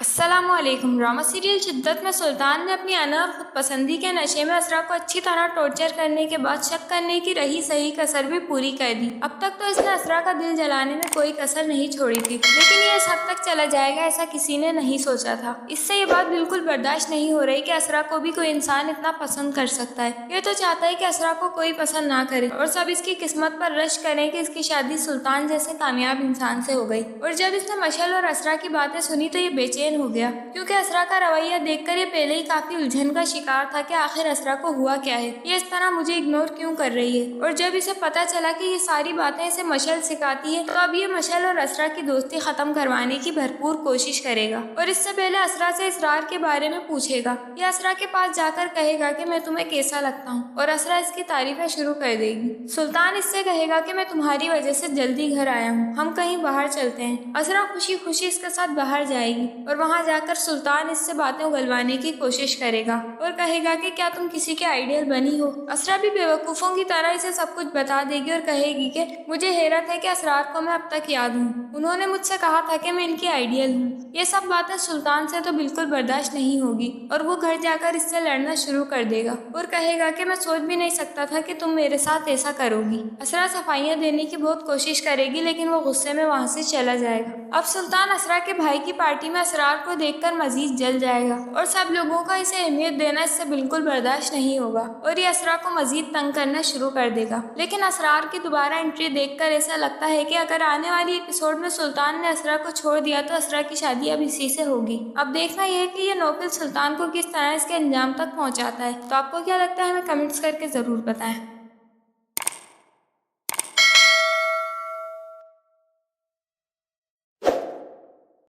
السلام علیکم۔ Drama serial شدت میں سلطان نے اپنی انا اور خود پسندی کے نشے میں اسرا کو اچھی طرح ٹارچر کرنے کے بعد شک کرنے کی رہی صحیح کسر بھی پوری کر دی۔ اب تک تو اس نے اسرا کا دل جلانے میں کوئی کسر نہیں چھوڑی تھی، لیکن یہ اس حد تک چلا جائے گا ایسا کسی نے نہیں سوچا تھا۔ اس سے یہ بات بالکل برداشت نہیں ہو رہی کہ اسرا کو بھی کوئی انسان اتنا پسند کر سکتا ہے۔ یہ تو چاہتا ہے کہ اسرا کو کوئی پسند نہ کرے اور سب اس کی قسمت پر رشک کریں کہ اس کی شادی سلطان جیسے کامیاب انسان سے ہو گئی۔ اور جب اس نے مشعل اور اسرا کی باتیں سنی تو یہ بے چین ہو گیا، کیونکہ اسرا کا رویہ دیکھ کر یہ پہلے ہی کافی الجھن کا شکار تھا کہ آخر اسرا کو ہوا کیا ہے، یہ اس طرح مجھے اگنور کیوں کر رہی ہے۔ اور جب اسے پتا چلا کہ یہ ساری باتیں اسے مشعل سکھاتی ہے تو اب یہ مشعل اور اسرا کی دوستی ختم کروانے کی بھرپور کوشش کرے گا، اور اس سے پہلے اسرا سے اسرار کے بارے میں پوچھے گا۔ یہ اسرا کے پاس جا کر کہے گا کہ میں تمہیں کیسا لگتا ہوں، اور اسرا اس کی تعریفیں شروع کر دے گی۔ سلطان اس سے کہے گا کہ میں تمہاری وجہ سے جلدی گھر آیا ہوں، ہم کہیں باہر چلتے ہیں۔ اسرا خوشی خوشی اس کے ساتھ باہر جائے گی، اور وہاں جا کر سلطان اس سے باتیں اگلوانے کی کوشش کرے گا اور کہے گا کہ کیا تم کسی کے آئیڈیل بنی ہو۔ اسرا بھی بیوقوفوں کی طرح اسے سب کچھ بتا دے گی اور کہے گی کہ مجھے حیرت ہے کہ اسرار کو میں اب تک یاد ہوں، انہوں نے مجھ سے کہا تھا کہ میں ان کی آئیڈیل ہوں۔ یہ سب باتیں سلطان سے تو بالکل برداشت نہیں ہوگی اور وہ گھر جا کر اس سے لڑنا شروع کر دے گا اور کہے گا کہ میں سوچ بھی نہیں سکتا تھا کہ تم میرے ساتھ ایسا کرو گی۔ اسرا صفائیاں دینے کی بہت کوشش کرے گی لیکن وہ غصے میں وہاں سے چلا جائے گا۔ اب سلطان اسرا کے بھائی کی پارٹی میں اسرار کو دیکھ کر مزید جل جائے گا اور سب لوگوں کا اسے اہمیت دینا اس سے بالکل برداشت نہیں ہوگا اور یہ اسرا کو مزید تنگ کرنا شروع کر دے گا۔ لیکن اسرار کی دوبارہ انٹری دیکھ کر ایسا لگتا ہے کہ اگر آنے والی ایپیسوڈ میں سلطان نے اسرا کو چھوڑ دیا تو اسرا کی شادی اب اسی سے ہوگی۔ اب دیکھنا یہ ہے کہ یہ نوبل سلطان کو کس طرح اس کے انجام تک پہنچاتا ہے۔ تو آپ کو کیا لگتا ہے، ہمیں کمنٹس کر کے ضرور بتائیں۔